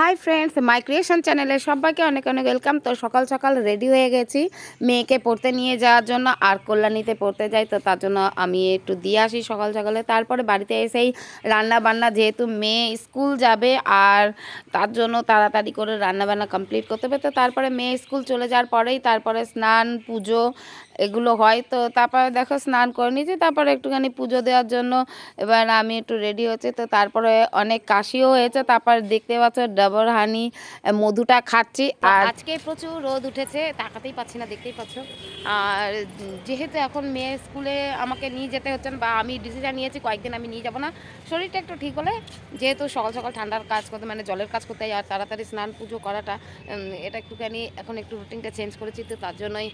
Hi friends, মাই creation চ্যানেলে সবাইকে অনেক অনেক ওয়েলকাম। তো সকাল সকাল রেডি হয়ে গেছি মেয়েকে পড়তে নিয়ে যাওয়ার জন্য, আর কল্যাণীতে পড়তে যাই, তো তার জন্য আমি একটু দিয়ে আসি সকাল সকালে। তারপরে বাড়িতে এসেই রান্না বান্না, যেহেতু মেয়ে স্কুল যাবে আর তার জন্য তাড়াতাড়ি করে রান্না বান্না কমপ্লিট করতে হবে। তো তারপরে মেয়ে স্কুল চলে যাওয়ার পরেই তারপরে স্নান পুজো এগুলো হয়। তো তারপরে দেখো স্নান করে নিয়েছি, তারপরে একটুখানি পুজো দেওয়ার জন্য এবার আমি একটু রেডি হচ্ছে। তো তারপরে অনেক কাশিও হয়েছে, তারপর দেখতে পাচ্ছ ডাবর হানি মধুটা খাচ্ছি। আর আজকে প্রচুর রোদ উঠেছে, তাকাতেই পাচ্ছি না, দেখতেই পাচ্ছ। আর যেহেতু এখন মেয়ে স্কুলে আমাকে নিয়ে যেতে হচ্ছে না, বা আমি ডিসিশন নিয়েছি কয়েকদিন আমি নিয়ে যাবো না, শরীরটা একটু ঠিক হলে, যেহেতু সকাল সকাল ঠান্ডার কাজ করতে মানে জলের কাজ করতে হয়, আর তাড়াতাড়ি স্নান পুজো করাটা এটা একটুখানি এখন একটু রুটিনটা চেঞ্জ করেছি। তো তার জন্যই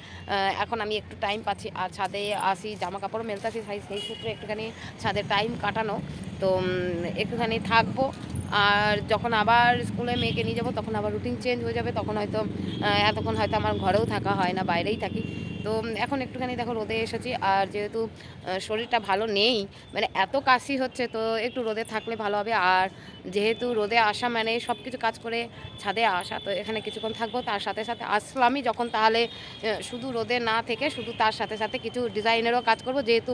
এখন আমি একটু টাইম পাচ্ছি, আর ছাদে আসি, জামা কাপড়ও মেলতে আসি, সেই সূত্রে একটুখানি ছাদে টাইম কাটানো। তো একটুখানি থাকবো, আর যখন আবার স্কুলে মেয়েকে নিয়ে যাবো তখন আবার রুটিন চেঞ্জ হয়ে যাবে, তখন হয়তো এতক্ষণ হয়তো আমার ঘরেও থাকা হয় না, বাইরেই থাকি। তো এখন একটুখানি দেখো রোদে এসেছি, আর যেহেতু শরীরটা ভালো নেই, মানে এত কাশি হচ্ছে, তো একটু রোদে থাকলে ভালো হবে। আর যেহেতু রোদে আসা মানে সব কিছু কাজ করে ছাদে আসা, তো এখানে কিছুক্ষণ থাকবো। তার সাথে সাথে আসলামই যখন, তাহলে শুধু রোদে না থেকে শুধু তার সাথে সাথে কিছু ডিজাইনেরও কাজ করব, যেহেতু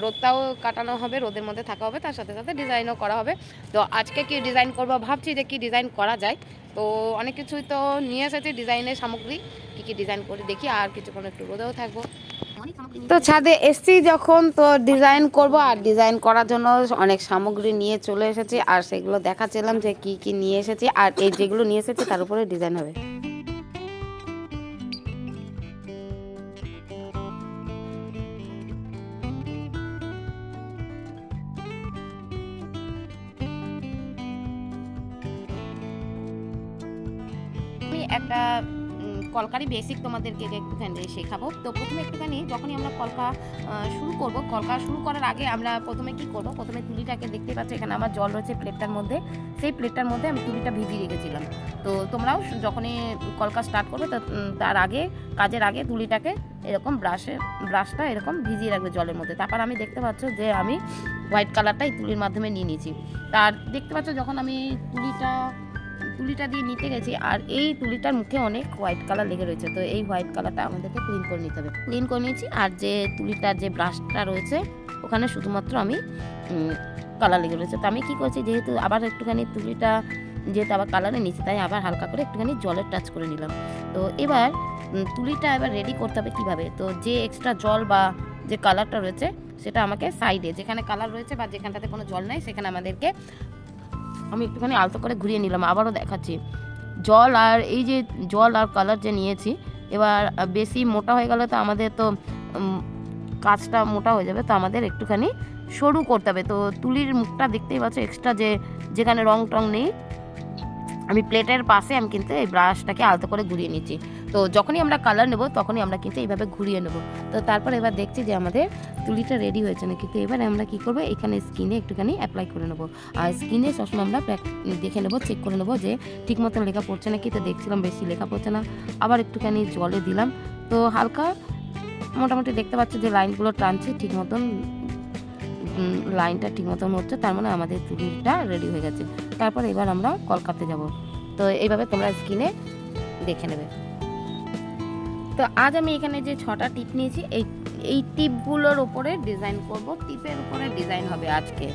রোদটাও কাটানো হবে, রোদের মধ্যে থাকা হবে, তার সাথে সাথে ডিজাইনও করা হবে। তো আজকে কি ডিজাইন করব ভাবছি, যে কি ডিজাইন করা যায়। তো অনেক কিছুই তো নিয়ে এসেছি ডিজাইনের সামগ্রী, কী ডিজাইন করে দেখি, আর কিছুক্ষণ একটু রোদেও থাকবো। তো ছাদে এসছি যখন, তো ডিজাইন করব, আর ডিজাইন করার জন্য অনেক সামগ্রী নিয়ে চলে এসেছি, আর সেগুলো দেখাচ্ছিলাম যে কি কি নিয়ে এসেছি, আর এই যেগুলো নিয়ে এসেছি তার উপরে ডিজাইন হবে। আমি একটা কলকারি বেসিক তোমাদেরকে একটুখানি শেখাবো। তো প্রথমে একটুখানি যখনই আমরা কলকা শুরু করব, কলকা শুরু করার আগে আমরা প্রথমে কি করব, প্রথমে তুলিটাকে দেখতে পাচ্ছ এখানে আমার জল রয়েছে প্লেটটার মধ্যে, সেই প্লেটটার মধ্যে আমি তুলিটা ভিজিয়ে রেখেছিলাম। তো তোমরাও যখনই কলকা স্টার্ট করবে, তো তার আগে, কাজের আগে তুলিটাকে এরকম ব্রাশটা এরকম ভিজিয়ে রাখবে জলের মধ্যে। তারপর আমি দেখতে পাচ্ছ যে আমি হোয়াইট কালারটা এই তুলির মাধ্যমে নিয়ে নিয়েছি। তার দেখতে পাচ্ছ যখন আমি তুলিটা দিয়ে নিতে গেছি, আর এই তুলিটার মুখে অনেক হোয়াইট কালার লেগে রয়েছে, তো এই হোয়াইট কালারটা আমাদেরকে ক্লিন করে নিতে হবে। ক্লিন করে নিয়েছি, আর যে তুলিটার যে ব্রাশটা রয়েছে ওখানে শুধুমাত্র আমি কালার লেগে রয়েছে। তো আমি কী করছি, যেহেতু আবার একটুখানি তুলিটা যেহেতু আবার কালারে নিচ্ছি, তাই আবার হালকা করে একটুখানি জলের টাচ করে নিলাম। তো এবার তুলিটা এবার রেডি করতে হবে কীভাবে, তো যে এক্সট্রা জল বা যে কালারটা রয়েছে সেটা আমাকে সাইডে যেখানে কালার রয়েছে বা যেখানটাতে কোনো জল নেই সেখানে আমাদেরকে আমি একটুখানি আলতো করে ঘুরিয়ে নিলাম। আবারও দেখাচ্ছি, জল আর এই যে জল আর কালার যে নিয়েছি, এবার বেশি মোটা হয়ে গেলে তো আমাদের তো কাজটা মোটা হয়ে যাবে, তো আমাদের একটুখানি সরু করতে হবে। তো তুলির মুখটা দেখতেই পাচ্ছ, এক্সট্রা যেখানে রং টং নেই, আমি প্লেটের পাশে আমি কিন্তু এই ব্রাশটাকে আলতো করে ঘুরিয়ে নিচ্ছি। তো যখনই আমরা কালার নেব তখনই আমরা কিন্তু এইভাবে ঘুরিয়ে নেব। তো তারপর এবার দেখছি যে আমাদের তুলিটা রেডি হয়েছে না, কিন্তু এবার আমরা কী করবো, এখানে স্কিনে একটুখানি অ্যাপ্লাই করে নেবো। আর স্কিনে সবসময় আমরা দেখে নেবো, চেক করে নেবো যে ঠিক মতন লেখা পড়ছে নাকি। তো দেখছিলাম বেশি লেখা পড়ছে না, আবার একটুখানি জলে দিলাম। তো হালকা মোটামুটি দেখতে পাচ্ছ যে লাইনগুলো টানছে ঠিক মতন, লাইনটা ঠিক মতন হচ্ছে, তার মানে আমাদের তুলিটা রেডি হয়ে গেছে। তারপর এবার আমরা কলকাতে যাব। তো এইভাবে তোমরা স্ক্রিনে দেখে নেবে। তো আজ আমি এখানে যে 6টা টিপ নিয়েছি, এই টিপগুলোর উপরে ডিজাইন করব, টিপের উপরে ডিজাইন হবে আজকে।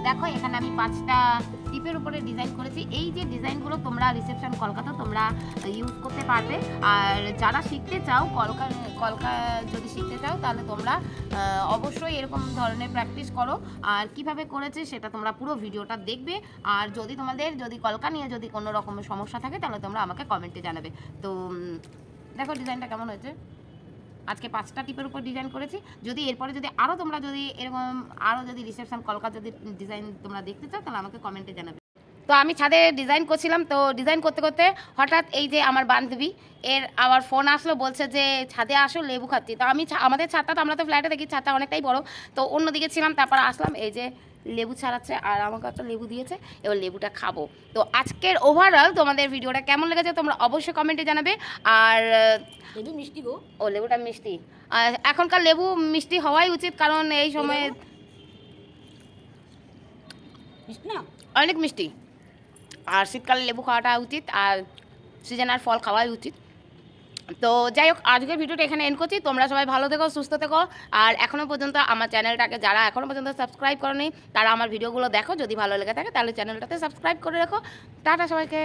দেখো এখানে আমি 5টা টিপের উপরে ডিজাইন করেছি। এই যে ডিজাইনগুলো তোমরা রিসেপশন কলকাতা তোমরা ইউজ করতে পারবে। আর যারা শিখতে চাও কলকা যদি শিখতে চাও তাহলে তোমরা অবশ্যই এরকম ধরনের প্র্যাকটিস করো। আর কিভাবে করেছে সেটা তোমরা পুরো ভিডিওটা দেখবে। আর যদি তোমাদের কলকা নিয়ে যদি কোনো রকমের সমস্যা থাকে তাহলে তোমরা আমাকে কমেন্টে জানাবে। তো দেখো ডিজাইনটা কেমন হয়েছে। আজকে 5টা টিপের উপর ডিজাইন করেছি। যদি এরপরে যদি আরও তোমরা যদি এরকম আরও যদি রিসেপশন কলকা যদি ডিজাইন তোমরা দেখতে চাও তাহলে আমাকে কমেন্টে জানাবে। তো আমি ছাদে ডিজাইন করছিলাম, তো ডিজাইন করতে করতে হঠাৎ এই যে আমার বান্ধবী এর আমার ফোন আসলো, বলছে যে ছাদে আসো লেবু খাচ্ছি। তো আমি আমাদের ছাদটা তো আমরা তো ফ্ল্যাটে দেখি, ছাদটা অনেকটাই বড়, তো অন্যদিকে ছিলাম। তারপর আসলাম, এই যে লেবু ছাড়াচ্ছে আর আমাকে একটা লেবু দিয়েছে, এবার লেবুটা খাবো। তো আজকের ওভারঅল তোমাদের ভিডিওটা কেমন লেগেছে তোমরা অবশ্যই কমেন্টে জানাবে। আর লেবু মিষ্টি গো। ও লেবুটা মিষ্টি, এখনকার লেবু মিষ্টি হওয়াই উচিত, কারণ এই সময়ে মিষ্টি না অনেক মিষ্টি। আর শীতকালে লেবু খাওয়াটা উচিত, আর সিজনাল ফল খাওয়াই উচিত। তো যাই হোক, আজকের ভিডিওটা এখানে এন্ড করছি। তোমরা সবাই ভালো থেকো, সুস্থ থেকো। আর এখনও পর্যন্ত আমার চ্যানেলটাকে যারা এখনও পর্যন্ত সাবস্ক্রাইব করোনি তারা আমার ভিডিওগুলো দেখো। যদি ভালো লেগে থাকে তাহলে চ্যানেলটাতে সাবস্ক্রাইব করে রাখো। টাটা সবাইকে।